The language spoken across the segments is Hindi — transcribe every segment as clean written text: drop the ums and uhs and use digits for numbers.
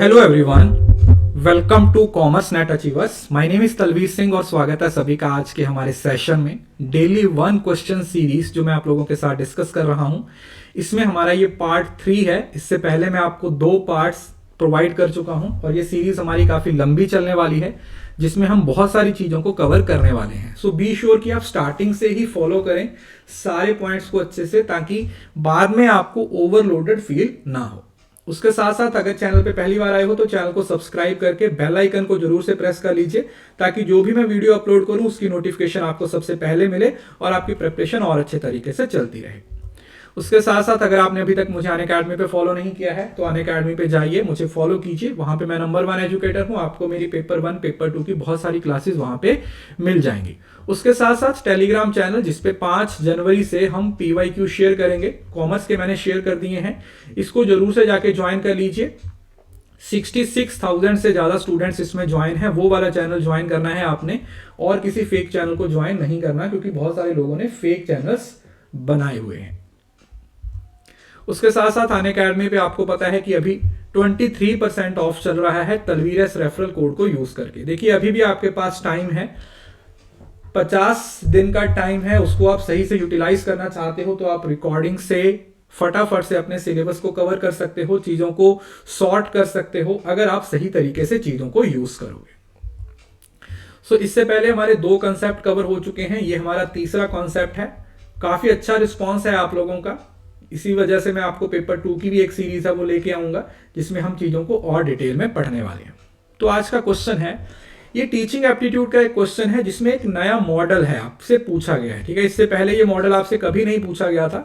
Hello everyone, welcome to commerce net achievers. My name is Talveer Singh और स्वागत है सभी का आज के हमारे सेशन में डेली 1 क्वेश्चन सीरीज जो मैं आप लोगों के साथ डिस्कस कर रहा हूं। इसमें हमारा ये पार्ट 3 है। इससे पहले मैं आपको 2 पार्ट्स प्रोवाइड कर चुका हूं और ये सीरीज हमारी काफी लंबी चलने वाली है जिसमें हम बहुत सारी चीजों को कवर करने वाले हैं। सो बी श्योर कि आप स्टार्टिंग से ही फॉलो करें सारे पॉइंट्स को अच्छे से, ताकि बाद में आपको ओवरलोडेड फील ना हो। उसके साथ साथ अगर चैनल पे पहली बार आए हो तो चैनल को सब्सक्राइब करके बेल आइकन को जरूर से प्रेस कर लीजिए, ताकि जो भी मैं वीडियो अपलोड करूं उसकी नोटिफिकेशन आपको सबसे पहले मिले और आपकी प्रिपरेशन और अच्छे तरीके से चलती रहे। उसके साथ साथ अगर आपने अभी तक मुझे अनअकैडमी पे फॉलो नहीं किया है तो अनअकैडमी पे जाइए, मुझे फॉलो कीजिए। वहां पे मैं नंबर 1 एजुकेटर हूं। आपको मेरी पेपर 1 पेपर 2 की बहुत सारी क्लासेस वहां पे मिल जाएंगी। उसके साथ साथ टेलीग्राम चैनल जिसपे 5 जनवरी से हम PYQ शेयर करेंगे, कॉमर्स के मैंने शेयर कर दिए हैं, इसको जरूर से जाके ज्वाइन कर लीजिए। 66,000 से ज्यादा स्टूडेंट्स इसमें ज्वाइन है। वो वाला चैनल ज्वाइन करना है आपने, और किसी फेक चैनल को ज्वाइन नहीं करना, क्योंकि बहुत सारे लोगों ने फेक चैनल्स बनाए हुए हैं। उसके साथ साथ अनअकैडमी पे आपको पता है कि अभी 23% ऑफ चल रहा है तलवीर एस रेफरल कोड को यूज करके। देखिए अभी भी आपके पास टाइम है, 50 दिन का टाइम है। उसको आप सही से यूटिलाइज करना चाहते हो तो आप रिकॉर्डिंग से फटाफट से अपने सिलेबस को कवर कर सकते हो, चीजों को सॉर्ट कर सकते हो अगर आप सही तरीके से चीजों को यूज करोगे। सो इससे पहले हमारे 2 कंसेप्ट कवर हो चुके हैं, ये हमारा तीसरा कॉन्सेप्ट है। काफी अच्छा रिस्पॉन्स है आप लोगों का, इसी वजह से मैं आपको पेपर 2 की भी एक सीरीज है वो लेके आऊंगा जिसमें हम चीजों को और डिटेल में पढ़ने वाले हैं। तो आज का क्वेश्चन है, ये टीचिंग एप्टीट्यूड का एक क्वेश्चन है जिसमें एक नया मॉडल है आपसे पूछा गया है। ठीक है, इससे पहले ये मॉडल आपसे कभी नहीं पूछा गया था।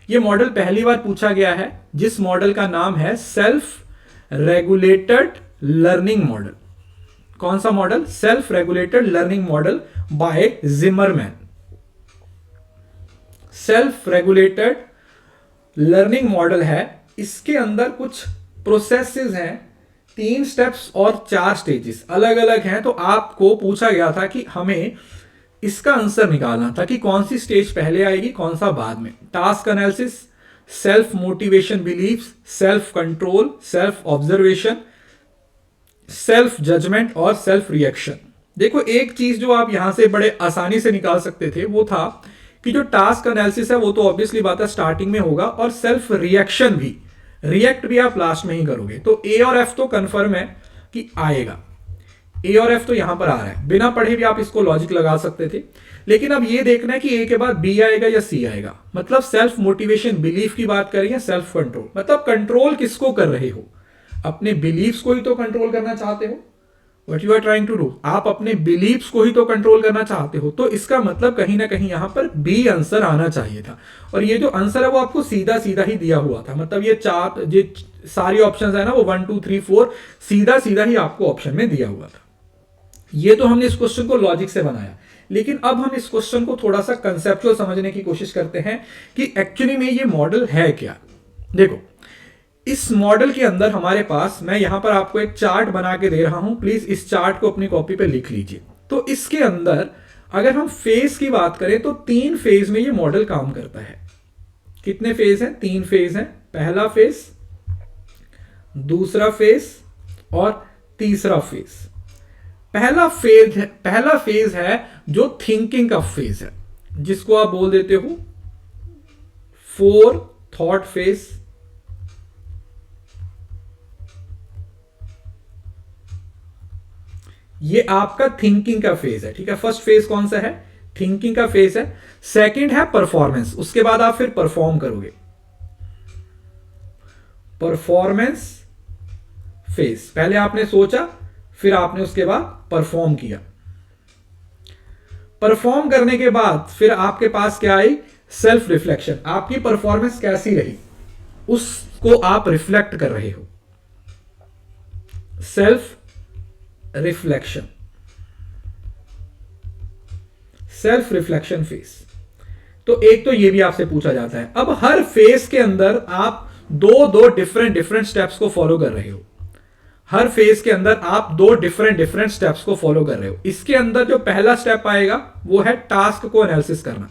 ये मॉडल पहली बार पूछा गया है, जिस मॉडल का नाम है सेल्फ रेगुलेटेड लर्निंग मॉडल। कौन सा model? Self regulated learning model by Zimmerman. Self regulated learning model है। इसके अंदर कुछ प्रोसेसेस हैं, 3 स्टेप्स और 4 स्टेजेस अलग अलग हैं। तो आपको पूछा गया था कि हमें इसका आंसर निकालना था कि कौन सी स्टेज पहले आएगी, कौन सा बाद में। Task analysis, self motivation beliefs, self control, self observation, self judgement और सेल्फ रिएक्शन। देखो एक चीज जो आप यहां से बड़े आसानी से निकाल सकते थे वो था कि जो टास्क एनालिसिस है वो तो ऑब्वियसली बात है स्टार्टिंग में होगा, और सेल्फ रिएक्शन भी, रिएक्ट भी आप लास्ट में ही करोगे। तो ए और एफ तो कंफर्म है कि आएगा, ए और एफ तो यहां पर आ रहा है, बिना पढ़े भी आप इसको लॉजिक लगा सकते थे। लेकिन अब ये देखना है कि ए के बाद बी आएगा या सी आएगा। मतलब सेल्फ मोटिवेशन बिलीफ की बात करें या सेल्फ कंट्रोल, मतलब कंट्रोल किसको कर रहे हो? अपने बिलीफ्स को ही तो कंट्रोल करना चाहते हो। What you are trying to do, आप अपने बिलीव्स को ही तो कंट्रोल करना चाहते हो। तो इसका मतलब कहीं ना कहीं यहां पर बी आंसर आना चाहिए था, और ये जो आंसर है वो आपको सीधा सीधा ही दिया हुआ था। मतलब ये सारी ऑप्शंस है ना, वो 1 2 3 4 सीधा सीधा ही आपको ऑप्शन में दिया हुआ था। ये तो हमने इस क्वेश्चन को लॉजिक से बनाया, लेकिन अब हम इस क्वेश्चन को थोड़ा सा कंसेप्चुअल समझने की कोशिश करते हैं कि एक्चुअली में ये मॉडल है क्या। देखो इस मॉडल के अंदर हमारे पास, मैं यहां पर आपको एक चार्ट बना के दे रहा हूं, प्लीज इस चार्ट को अपनी कॉपी पे लिख लीजिए। तो इसके अंदर अगर हम फेज की बात करें तो 3 फेज में ये मॉडल काम करता है। कितने फेज हैं? 3 फेज हैं। पहला फेज, दूसरा फेज और तीसरा फेज। पहला फेज है जो थिंकिंग का फेज है, जिसको आप बोल देते हो 4 थॉट फेज। ये आपका थिंकिंग का फेज है। ठीक है, फर्स्ट फेज कौन सा है? थिंकिंग का फेज है। सेकंड है परफॉर्मेंस, उसके बाद आप फिर परफॉर्म करोगे, परफॉर्मेंस फेज। पहले आपने सोचा, फिर आपने उसके बाद परफॉर्म किया। परफॉर्म करने के बाद फिर आपके पास क्या आई? Self reflection. आपकी परफॉर्मेंस कैसी रही उसको आप रिफ्लेक्ट कर रहे हो, self reflection, self reflection phase. तो एक तो ये भी आपसे पूछा जाता है। अब हर फेज के अंदर आप दो डिफरेंट स्टेप्स को फॉलो कर रहे हो। हर फेज के अंदर आप 2 डिफरेंट स्टेप्स को फॉलो कर रहे हो। इसके अंदर जो पहला स्टेप आएगा वो है टास्क को एनालिसिस करना।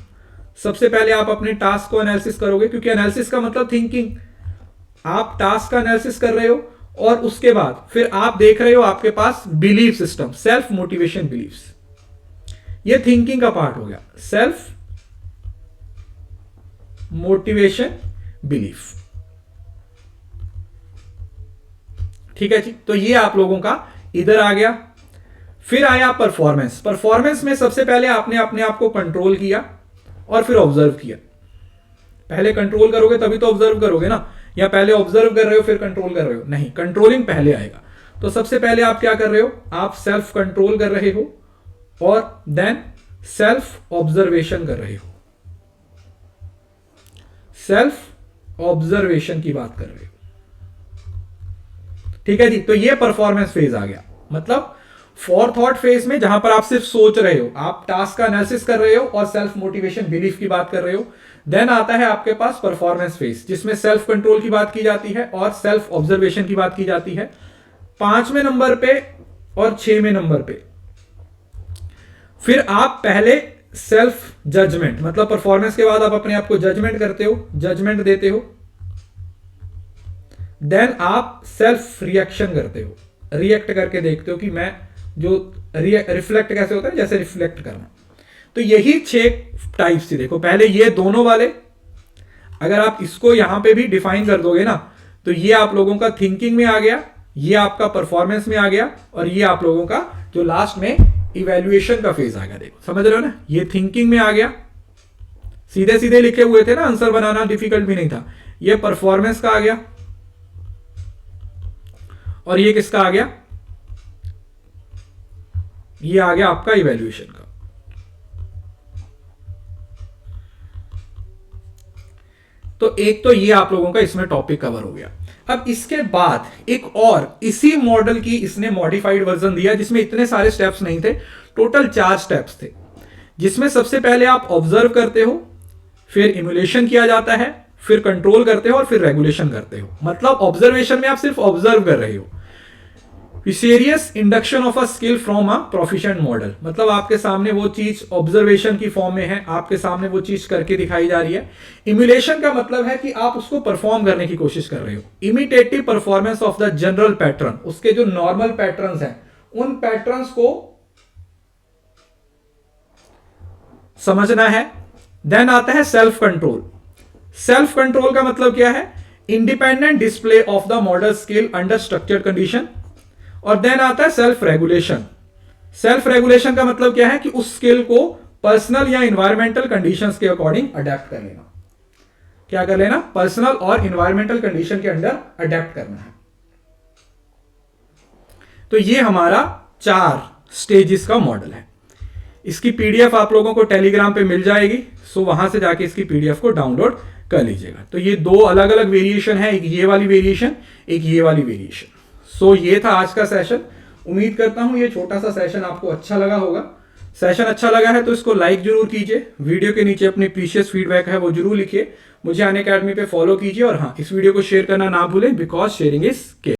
सबसे पहले आप अपने टास्क को एनालिसिस करोगे, क्योंकि एनालिसिस का मतलब थिंकिंग। आप टास्क का एनालिसिस कर रहे हो और उसके बाद फिर आप देख रहे हो आपके पास belief system, self motivation beliefs. ये थिंकिंग का पार्ट हो गया, सेल्फ मोटिवेशन बिलीफ। ठीक है जी, तो ये आप लोगों का इधर आ गया। फिर आया परफॉर्मेंस। परफॉर्मेंस में सबसे पहले आपने अपने आप को कंट्रोल किया और फिर ऑब्जर्व किया। पहले कंट्रोल करोगे तभी तो ऑब्जर्व करोगे ना, या पहले ऑब्जर्व कर रहे हो फिर कंट्रोल कर रहे हो? नहीं, कंट्रोलिंग पहले आएगा। तो सबसे पहले आप क्या कर रहे हो, आप सेल्फ कंट्रोल कर रहे हो और देन सेल्फ ऑब्जर्वेशन कर रहे हो। सेल्फ ऑब्जर्वेशन की बात कर रहे हो। ठीक है जी, तो ये परफॉर्मेंस फेज आ गया। मतलब फोरथॉट फेज में जहां पर आप सिर्फ सोच रहे हो, आप टास्क का एनालिसिस कर रहे हो और सेल्फ मोटिवेशन बिलीफ की बात कर रहे हो। देन आता है आपके पास परफॉर्मेंस फेज, जिसमें सेल्फ कंट्रोल की बात की जाती है और सेल्फ ऑब्जर्वेशन की बात की जाती है। 5वें नंबर पे और 6वें नंबर पे फिर आप पहले सेल्फ जजमेंट, मतलब परफॉर्मेंस के बाद आप अपने आप को जजमेंट करते हो, जजमेंट देते हो। देन आप सेल्फ रिएक्शन करते हो, रिएक्ट करके देखते हो कि मैं जो रिफ्लेक्ट कैसे होता है, जैसे रिफ्लेक्ट करना। तो यही 6 टाइप्स थी। देखो पहले ये दोनों वाले, अगर आप इसको यहां पे भी डिफाइन कर दोगे ना, तो ये आप लोगों का थिंकिंग में आ गया, ये आपका परफॉर्मेंस में आ गया, और ये आप लोगों का जो लास्ट में इवैल्यूएशन का फेज आ गया। देखो समझ रहे हो ना, ये थिंकिंग में आ गया, सीधे सीधे लिखे हुए थे ना, आंसर बनाना डिफिकल्ट भी नहीं था। ये परफॉर्मेंस का आ गया और ये किसका आ गया, ये आ गया आपका इवैल्यूएशन का। तो एक तो ये आप लोगों का इसमें टॉपिक कवर हो गया। अब इसके बाद एक और इसी मॉडल की इसने मॉडिफाइड वर्जन दिया, जिसमें इतने सारे स्टेप्स नहीं थे, टोटल 4 स्टेप्स थे। जिसमें सबसे पहले आप ऑब्जर्व करते हो, फिर इम्युलेशन किया जाता है, फिर कंट्रोल करते हो और फिर रेगुलेशन करते हो। मतलब ऑब्जर्वेशन में आप सिर्फ ऑब्जर्व कर रहे हो। Vicarious induction of a skill from a proficient model, मतलब आपके सामने वो चीज ऑब्जर्वेशन की फॉर्म में है, आपके सामने वो चीज करके दिखाई जा रही है। इम्युलेशन का मतलब है कि आप उसको परफॉर्म करने की कोशिश कर रहे हो। Imitative performance of the general pattern, उसके जो नॉर्मल पैटर्न्स हैं उन पैटर्न्स को समझना है। देन आता है सेल्फ कंट्रोल। सेल्फ कंट्रोल का मतलब क्या है, independent display of the model skill under structured condition. और देन आता है सेल्फ रेगुलेशन। सेल्फ रेगुलेशन का मतलब क्या है कि उस स्किल को पर्सनल या इन्वायरमेंटल कंडीशंस के अकॉर्डिंग अडेप्ट कर लेना। क्या कर लेना, पर्सनल और इन्वायरमेंटल कंडीशन के अंडर अडेप्ट करना है। तो ये हमारा 4 स्टेजेस का मॉडल है। इसकी पीडीएफ आप लोगों को टेलीग्राम पे मिल जाएगी, सो वहां से जाके इसकी पीडीएफ को डाउनलोड कर लीजिएगा। तो ये 2 अलग अलग वेरिएशन है, एक ये वाली वेरिएशन, एक ये वाली वेरिएशन। सो ये था आज का सेशन। उम्मीद करता हूं ये छोटा सा सेशन आपको अच्छा लगा होगा। सेशन अच्छा लगा है तो इसको लाइक जरूर कीजिए, वीडियो के नीचे अपनी प्रीशियस फीडबैक है वो जरूर लिखिए, मुझे अनअकैडमी पे फॉलो कीजिए, और हाँ, इस वीडियो को शेयर करना ना भूलें, बिकॉज शेयरिंग इज केयरिंग।